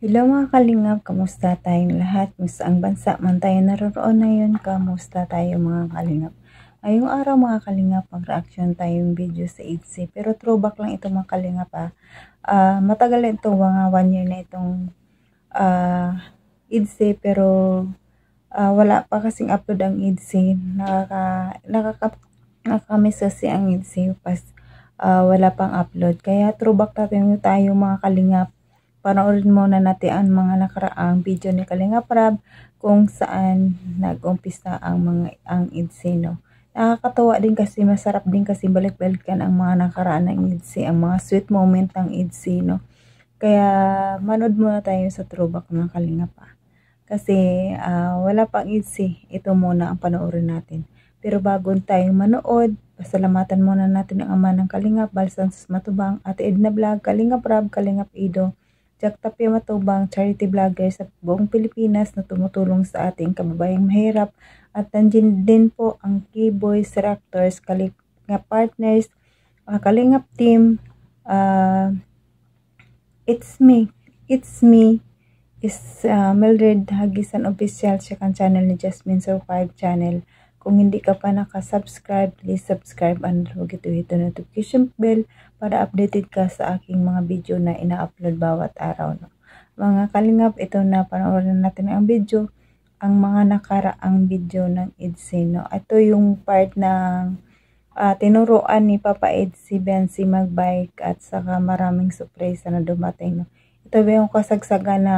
Hello mga kalingap, kamusta tayong lahat? Kung saang bansa man tayo naroon ngayon, kamusta tayo mga kalingap? Ngayong araw mga kalingap, mag-reaction tayong video sa ITZY. Pero throwback lang ito mga kalingap matagal na ito, mga 1 year na itong ITZY. Pero wala pa kasing upload ang ITZY. Nakakamiss kasi ang ITZY pas wala pang upload. Kaya throwback tayo mga kalingap. Panoorin muna natin ang mga nakaraang video ni Kalingap Rab kung saan nag-umpisa ang ITZY, no. Nakakatawa din kasi, masarap din kasi balik-balikan ang mga nakaraan ng ITZY, ang mga sweet moment ng ITZY, no. Kaya manood muna tayo sa throwback ng Kalingap kasi wala pang ITZY, ito muna ang panoorin natin. Pero bago tayo manood, pasalamatan muna natin ang ama ng Kalingap, Balsan Sus Matubang, Ate Edna Vlog, Kalingap Rab, Kalingap Ido, Jack Tapia Matubang, charity vlogger sa buong Pilipinas na tumutulong sa ating kababayang mahirap. At nandiyan din po ang K-Boys, Raptors, Kalingap Partners, Kalingap Team, It's Me, is Mildred Hagisan Official, siya kan channel ni Jasmine Survive Channel. Kung hindi ka pa nakasubscribe, please subscribe and huwag ito notification bell para updated ka sa aking mga video na ina-upload bawat araw. No? Mga kalingap, ito na panoorin natin ang video, ang mga nakaraang video ng ITZY. No? Ito yung part ng tinuruan ni Papa Ed si Bensi magbike at saka maraming surprise na dumating. No? Ito ba yung kasagsagan na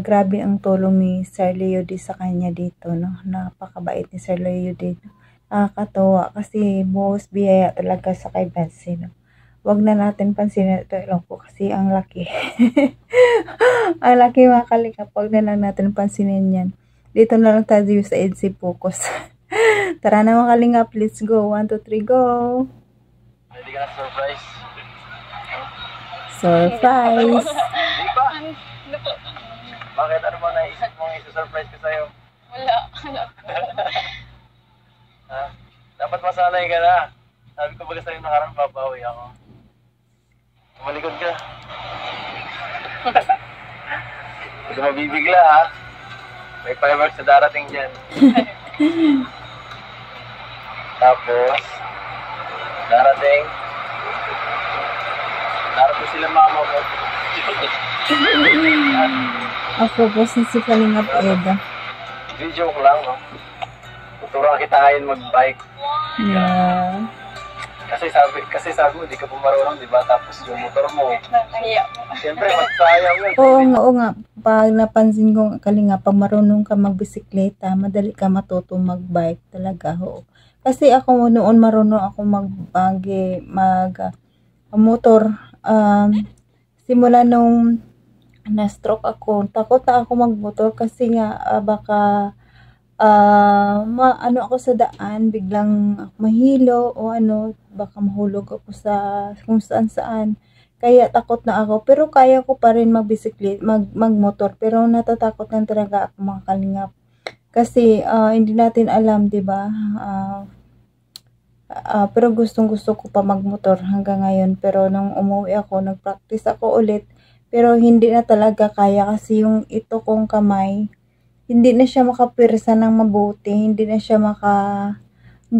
grabe ang tulong ni Sir Leo D sa kanya dito, no? Napakabait ni Sir Leo D. Nakakatawa kasi buhos biyaya talaga sa kay Bensi, no? Wag na natin pansinin ito lang po kasi ang laki. Ang laki mga kalingap, wag na lang natin pansinin yan. Dito na lang tayo sa ITZY focus. Tara na mga kalingap, let's go. 1, 2, 3, go! Ready ka na surprise? Surprise! Di ba? Bakit? Ano ba naisip mong isa-surprise ko sa'yo? Wala. Dapat masanay ka na. Sabi ko baga sa'yo nakarang babawi ako. Tumalikod ka. Hindi ka mabibigla ha. May fireworks na darating dyan. Tapos, darating sila mama mo. Ako po si Kalingap Eda. Video ko lang, no? Tuturuan kita ngayon mag-bike. Yeah. Kasi sabi mo, di ka pa marunong, di ba? Tapos yung motor mo. Nahiya mo. Siyempre, magsayang yun. Oo nga. Pag napansin ko, Kalingap, pag marunong ka magbisikleta, madali ka matuto mag-bike talaga. Oo. Kasi ako noon marunong ako mag-motor. Simula nung na-stroke ako, takot na ako magmotor kasi nga baka ano ako sa daan, biglang mahilo o ano, baka mahulog ako sa kung saan. Kaya takot na ako, pero kaya ko pa rin magmotor, pero natatakot lang talaga ako mga kalingap. Kasi hindi natin alam, 'di ba? Pero gustong-gusto ko pa magmotor hanggang ngayon, pero nung umuwi ako, nag-practice ako ulit. Pero hindi na talaga kaya kasi yung ito kong kamay, hindi na siya makapirsa ng mabuti, hindi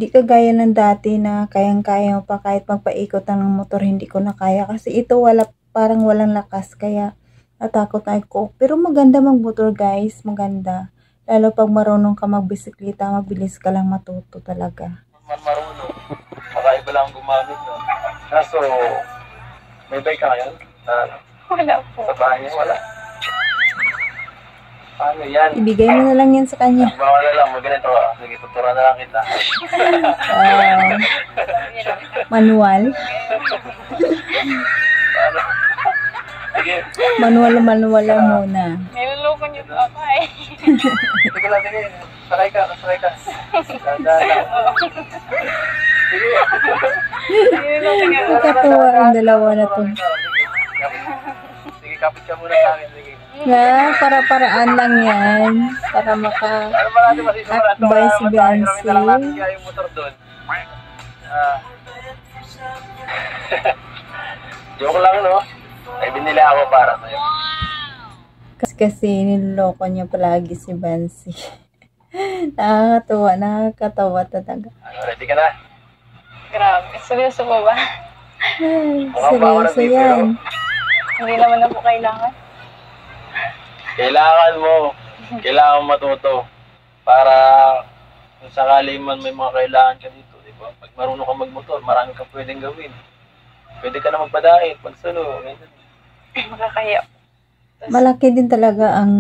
kagaya ng dati na kayang-kaya mo pa kahit magpaikot ng motor, hindi ko na kaya. Kasi ito parang walang lakas, kaya natakot na ako. Pero maganda magmotor guys, maganda. Lalo pag marunong ka magbisikleta, mabilis ka lang matuto talaga. Marunong. Makaiba lang gumamit, no? Kaso, may bike ka ngayon? Wala po. Sa bahay niya, wala. Paano yan? Ibigay mo na lang yan sa kanya. Bawa na lang, ganito. Sige, tuturuan na lang kita. Manual. Paano? Sige. Manual muna. Niloloko niyo po ako eh. Sige lang, sige. Sakay ka. Dahan lang. Sige. Niloloko niyo po. Ikatuwa ang dalawa na to. Sige, kapit ka muna sa akin. Sige. Para-paraan lang yan. Para Ano ba natin masisimulan? Akbay si Biancy. Gawin na lang natin kaya yung motor doon. Joke lang, no? May binili ako para sa'yo. Kasi niloloko niya palagi si Bansi. Nakakatawa talaga. Ano, ready ka na? Grabe. Seryoso po ba? Ay, Mukhang bawal ang seryoso bibiro. yan. Hindi naman na po kailangan. Kailangan mo matuto para kung sakali man may mga kailangan ka dito, di ba? Pag marunong ka magmotor, marami kang pwedeng gawin. Pwede ka na magpadait, magsalo, ganyan. Makakahiya. Malaki din talaga ang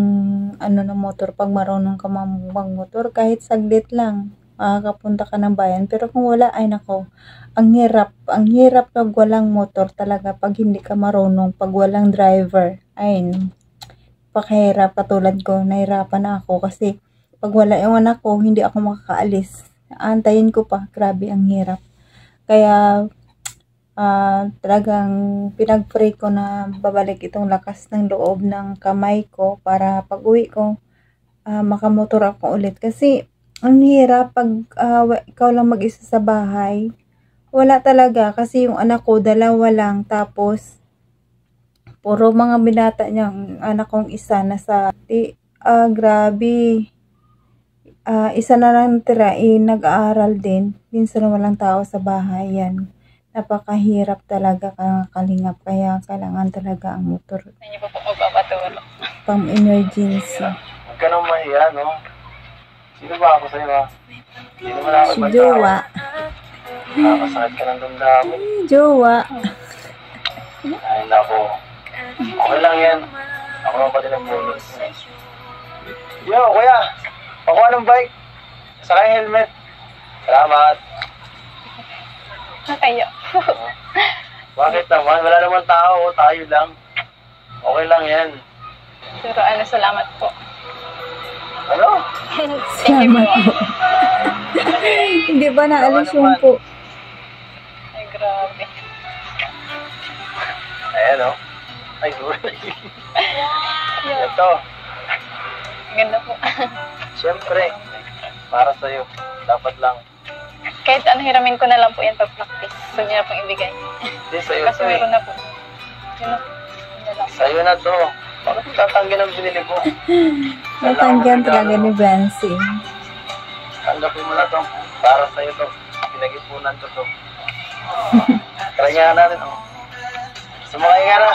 ng motor pag marunong ka magmotor kahit saglit lang. Makakapunta ka ng bayan. Pero kung wala, ay nako, ang hirap pag walang motor talaga pag hindi ka marunong, pag walang driver. Ay, pakahirap. Katulad ko, nahirapan na ako kasi pag wala yung anak ko, hindi ako makakaalis. Antayin ko pa, grabe ang hirap. Kaya, talagang pinag-pray ko na babalik itong lakas ng loob ng kamay ko para pag uwi ko, makamotor ako ulit. Kasi, ang hirap pag ikaw lang mag-isa sa bahay. Wala talaga kasi yung anak ko, 2 lang. Tapos, puro mga binata niya. Ang anak kong isa nasa, grabe. Isa na lang tira, nag-aaral din. Minsan walang tao sa bahay yan. Napakahirap talaga kalingap. Kaya kailangan talaga ang motor. Hindi po po magpapaturo. Pang emergency. Huwag ka nang mahiya, no? Sino ba ako sa'yo, ha? Hindi naman ako Si ibang Jowa. tao. Nakakasakit ka ng damdamin. Jowa. Ay, nako. Okay lang yan. Ako lang pati ng bonus. Yo, kuya! Pakuha ng bike. Saka yung helmet. Salamat. Nakakahiya. Bakit naman? Wala naman tao. Tayo lang. Okay lang yan. Pero salamat po. Ano? Salamat po. Hindi ba naalis yung po? Ay, grabe. Ayan, oh. Ay, sorry. Ito. Ganda po. Siyempre. Para sa'yo. Dapat lang. Kahit hiramin ko na lang po yan pag-practice. Gusto niyo na pong ibigay. Hindi, sa'yo Kasi to eh. meron na po. Yun na lang. Sa'yo na to. Bakit tatanggan ang binili ko? Natanggan talaga ni Bansi. Tanggapin mo na to. Para sa'yo to. Pinag-ipunan ko to. Try nga natin, oh. Sumakay ka na.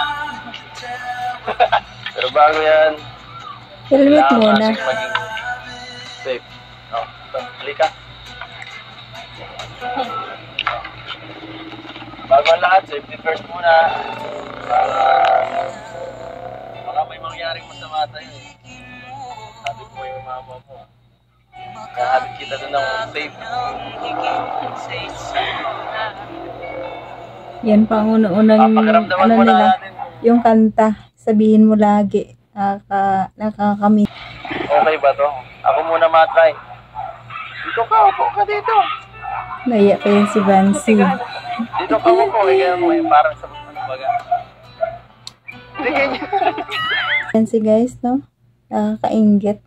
Pero bago yan, Helmet muna. natin maging safe. Oh, ito, halika. Bago ang lahat, safety first muna. Baka may mangyaring masama tayo eh. Sabi ko yung mama mo. Nahabit kita doon ng safe. Yan pa ang unang Pakiramdaman ano muna nila, natin. yung kanta. Sabihin mo lagi. Nakakamit. Okay ba to? Ako muna matry. Dito ka, upo ka dito. Naiyak pa yun si Bansi. Dito ka upo, kaya mo parang sa ano baga. Hindi ganyan. Bansi guys, no? Nakakaingit.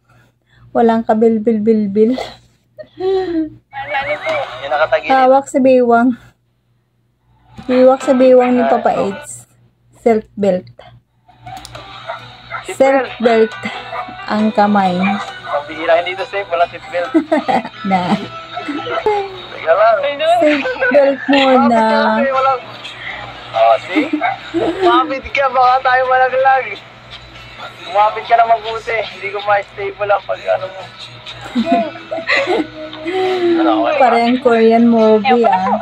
Walang kabil-bil-bil-bil. Ano po? Yung nakatagilid. Hawak sa biwang. Hiwak sa biwang ni Papa Aids. Self-belt. Self-belt ang kamay. Pambihira, hindi ito safe, wala seatbelt. Na. Teka lang. Self-belt muna. Kasi walang... Oh, see? Kumapit ka, baka tayo malaglag. Kumapit ka na mabuti. Hindi ko ma-stable ang pag ano mo. Ano, okay ba? Parang Korean movie, ah.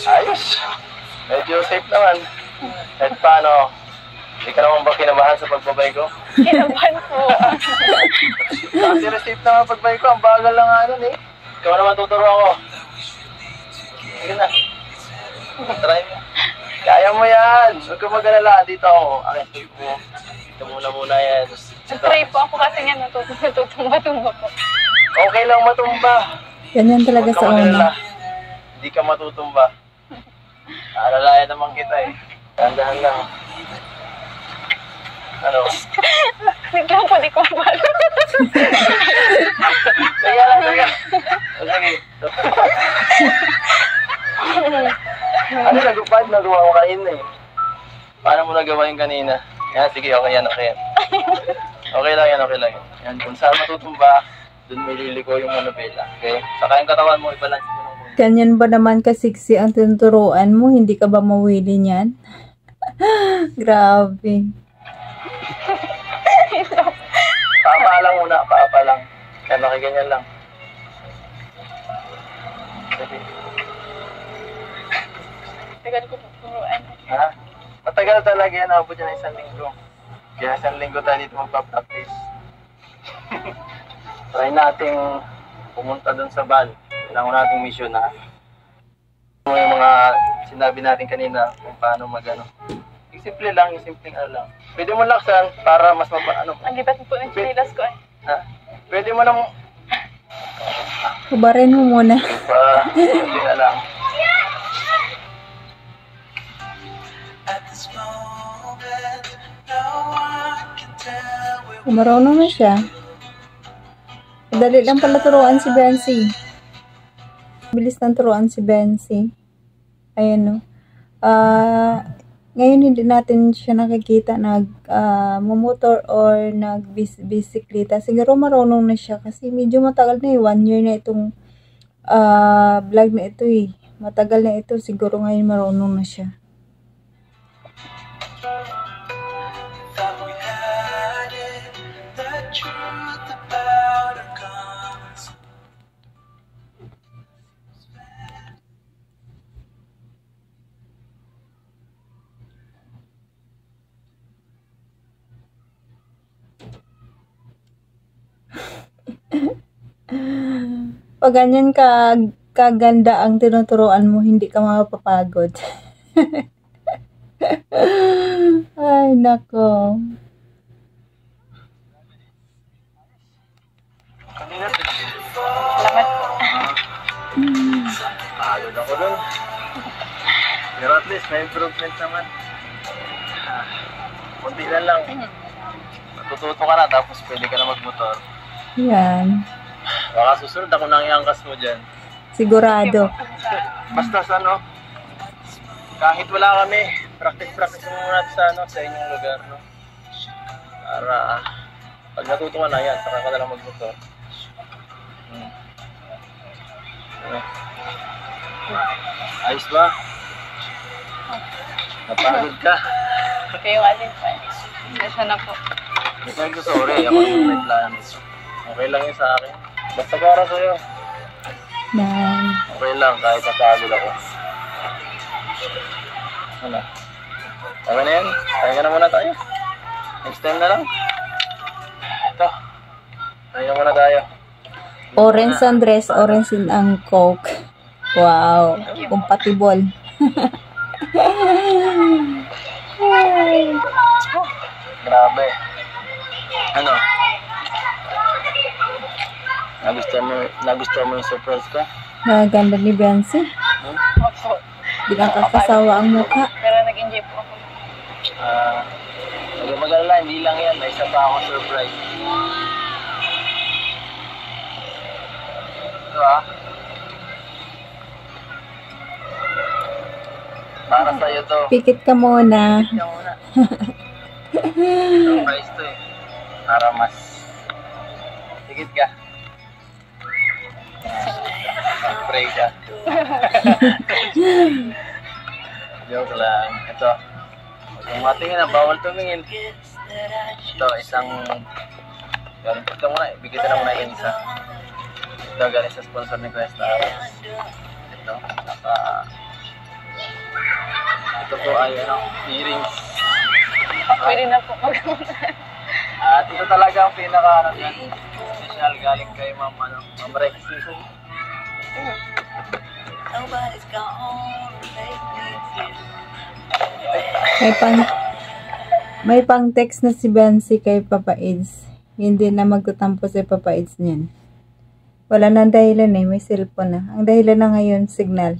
Ayos. Medyo safe naman. Kahit paano, hindi ka naman ba kinabahan sa pagbabay ko? Kinabahan po. Kasi receive na nga pagbabay ko, ang bagal lang nga nun eh. Ikaw naman tuturo ako. Sige na. Try mo. Kaya mo yan. Huwag ka mag-alala. Dito ako. Akin, safe mo. Dito muna yan. Nag-try po ako kasi nga natutumba-tumba po. Okay lang matumba. Ganyan talaga Huwag ka sa mag-alala. una. Hindi ka matutumba. Alalayan naman kita eh. Dahan-dahan lang. Ano? Wait lang po, di ko mabalo. Teka lang, teka. O, sige. Ano nagawa mo kanina eh? Paano mo nagawa yung kanina? Yan, sige, okay yan, okay yan. Okay lang yan, okay lang yan. Yan, kung saan matutumba, dun may liliko yung manubela. Okay? Saka yung katawan mo, i-balance mo ng konti. Ganyan ba naman kasiksi ang tinuturuan mo? Hindi ka ba mawili niyan? Grabe. Paapa lang muna, paapa lang. Yan, makiganyan lang. Sige. Tagal ko po turuan. Ha? Matagal talaga yan, abot yan ng 1 linggo. Kaya 1 linggo tayo dito magpa-practice. Try nating pumunta dun sa bal. Kailangan nating mission na. Yung mga sinabi natin kanina kung paano magano. Yung simple lang, yung simpleng lang. Pwede mo laksan para mas mapaano. Ang libat po ng chinilas ko eh. Ha? Pwede mo nang Kubarin mo muna. hindi na lang. Marunong na siya. Dali lang pala turuan si Bensi. Bilis lang turuan si Bensi. Ayan no. Ngayon hindi natin siya nakikita nag-motor or nag-bisikleta. Siguro marunong na siya kasi medyo matagal na 1 year na itong vlog na ito eh. Matagal na ito. Siguro ngayon marunong na siya. Pag ganyan kaganda ang tinuturuan mo, hindi ka mapapagod. Ay, nako. Salamat po. Pagod ako dun. Pero at least may improvement naman. Kunti na lang. Matututo ka na tapos pwede ka na magmotor. Yan. Baka susunod ako nang iangkas mo dyan. Sigurado. Basta sa ano, kahit wala kami, practice muna sa inyong lugar, no? Para pag natuto ka na yan, saka ka na lang magmotor. Ayos ba? Napagod ka? Kayo alin pa eh. Nasa na po. Sorry, ako yung may plano. Okay lang yun sa akin. Basta para sa'yo. Yan. Okay lang, kahit napagod ako. Ano? Okay na yan? Kaya na muna tayo. Next time na lang. Ito. Kaya muna tayo. Orange ang dress, orange din ang coke. Wow. Compatible. Grabe. Ano? Nagustuhan mo yung surprise ko? Maganda ni Bensi. Opo. Di lang kakasawa ang mukha. Pero nag-enjoy po ako. Huwag mag-alala, hindi lang yan. May isa pa akong surprise. Ito para sa'yo to. Pikit ka muna. Ikaw muna. Surprise to eh. Para mas higit ka. Pray ka. Joke lang. Ito. Kung matingin na, bawal tumingin. Ito, isang galing ka muna. Bigyan ka na muna yung isa. Ito, galing sa sponsor ni Cresta. Ito, ito po ay earrings. Pwede na po mag-una. At ito talaga ang pinaka special galing kay Ma'am Rex. May pang text na si Bensi kay Papa Eds. Hindi na magtatampo si Papa Eds niyan. Wala nang dahilan eh, may cellphone na. Ang dahilan na ngayon, signal.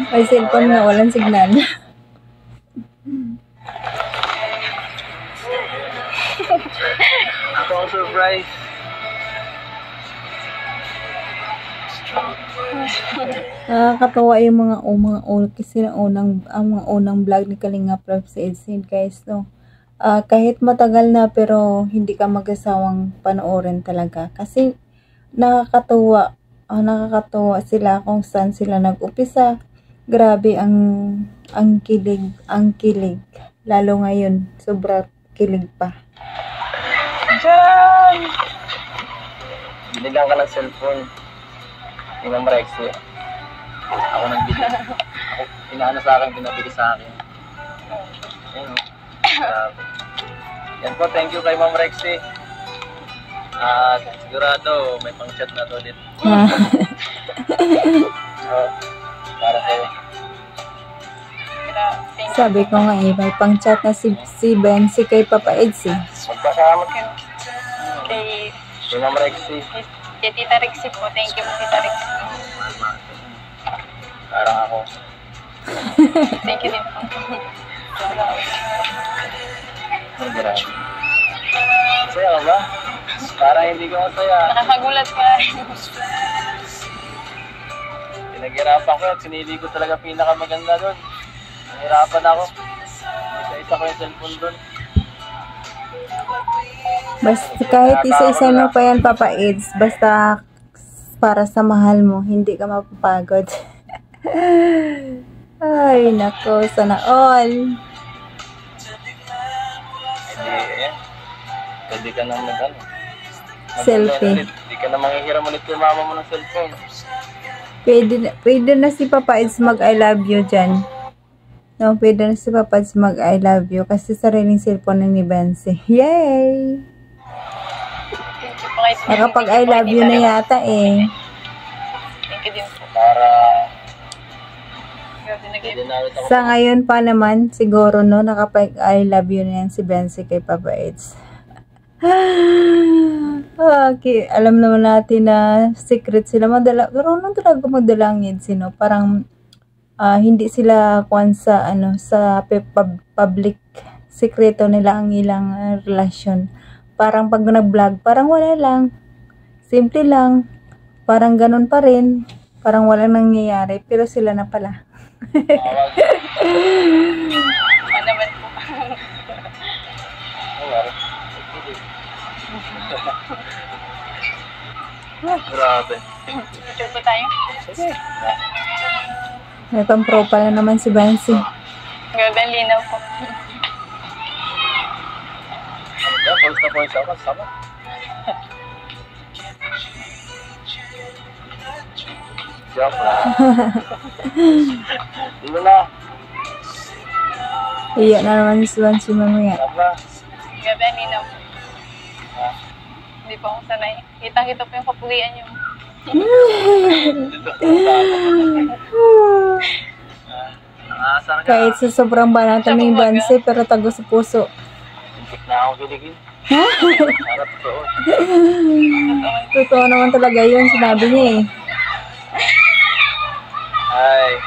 May cellphone na, walang signal. Ako ang surprise. Nakakatawa yung kasi ang mga unang vlog ni Kalinga Prab sa Edsin, guys, no. Kahit matagal na pero hindi ka mag-asawang panoorin talaga kasi nakakatawa sila kung saan sila nag-upisa. Grabe ang kilig, lalo ngayon sobra kilig pa. Diyan! Binilang ka ng cellphone ni Ma'am Rexy. Ako nagbili. Ako, inaano sa akin, pinabili sa akin. Ayun, yan po, thank you kay Ma'am Rexy. Sigurado, may pang-chat na to ulit. So, para sa'yo. Sabi ko nga may pang-chat na si Bensi kay Papa Edsi. Magpasama Kay Ma'am Rexy. Tita Rexy po. Thank you po, Tita Rexy. Parang ako. Thank you din po. Ang grabe. Masaya ka ba? Parang hindi ka masaya. Nakakagulat pa. Pinaghirapan ko at sinili ko talaga pinakamaganda doon. Nahirapan ako. Isa-isa ko yung cellphone doon. Basta kahit isa-isa mo pa yan, Papa Eds, basta para sa mahal mo, hindi ka mapapagod. Ay, nako, sana all. Pwede ka nang mag-ano. Selfie. Hindi ka na manghihiram ulit kay mama mo ng cellphone. Pwede na si Papa Eds mag I love you dyan. No, pwede na si Papa Eds mag I love you kasi sariling cellphone na ni Bensi. Yay! Nakapag I love you na yata eh. Thank you din po. Para Pwede na ulit ako. Sa ngayon pa naman, siguro no, nakapag I love you na yan si Bensi kay Papa Eds. Okay, alam naman natin na secret sila madala. Pero ano talaga magdalangin sino? Parang hindi sila kuwan sa sa public, sekreto nila ang ilang relasyon. Parang pag nag-vlog, parang wala lang. Simple lang. Parang ganun pa rin. Parang walang nangyayari, pero sila na pala. Ano naman po. Grabe. Picture po tayo. Sige. May pang-profile na naman si Bensi. Grabe, ang linaw po. Ano ba? Post na post ako. Sama. Joke lang. Dito na. Iya na naman si Bensi mamaya. Sama. Grabe, ang linaw po. Hindi pa ako sanay. Kitang-kita po yung kapulian niyo. Saan ka? Kahit sa sobrang banata ni Bensi, pero tago sa puso. Hindi na ako kiligin. Harap to. Totoo naman talaga yun, sinabi niya eh. Ay,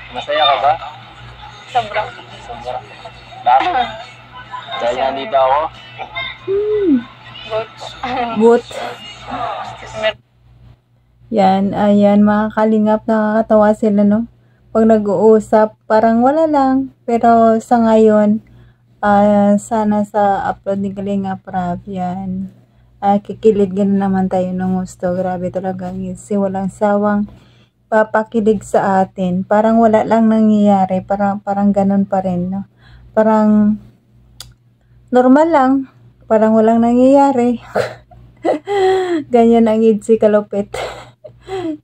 masaya ka ba? Sobrang. Sobra. Bakit? Dahil nandito ako. Good po. But, yan, ayan, mga kalingap, nakakatawa sila, no? Pag nag-uusap, parang wala lang. Pero sa ngayon, sana sa upload ni Kalinga Prab, yan. Kikilig na naman tayo ng gusto. Grabe talaga. Kasi walang sawang papakilig sa atin. Parang wala lang nangyayari. Parang ganun pa rin, no? Parang normal lang. Parang walang nangyayari. Ganyan ang Idsi Kalupit.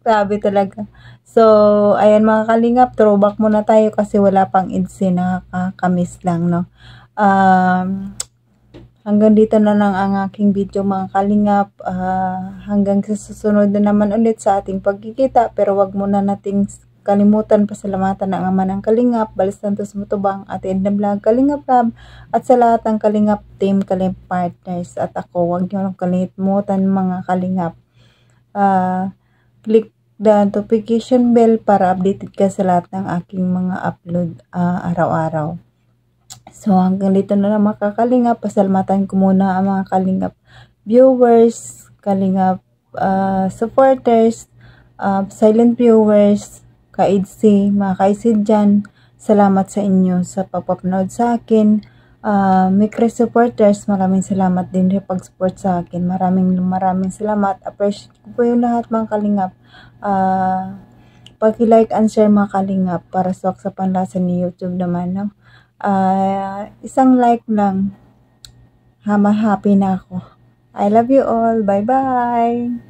Grabe talaga. So, ayan mga kalingap, throwback muna tayo kasi wala pang Idsi, nakakamiss lang, no? Hanggang dito na lang ang aking video mga kalingap. Hanggang sa susunod na naman ulit sa ating pagkikita. Pero wag muna nating kalimutan pasalamatan ang ama ng Kalingap, Balistantos Mutubang, at Edna Vlog, Kalinga Prab, at sa lahat ng Kalingap team, Kalingap partners, at ako. Huwag niyo kalimutan mga Kalingap. Click the notification bell para updated ka sa lahat ng aking mga upload araw-araw. So hanggang dito na lang mga Kalingap. Pasalamatan ko muna ang mga Kalingap viewers, Kalingap supporters, silent viewers, ka-IDC, mga ka-IDC dyan, salamat sa inyo sa pagpapanood sa akin. Micro supporters, maraming salamat din sa pag-support sa akin. Maraming salamat. Appreciate ko po yung lahat mga kalingap. Paki-like and share mga kalingap para sa panlasa ni YouTube naman. No? Isang like lang. Happy na ako. I love you all. Bye-bye.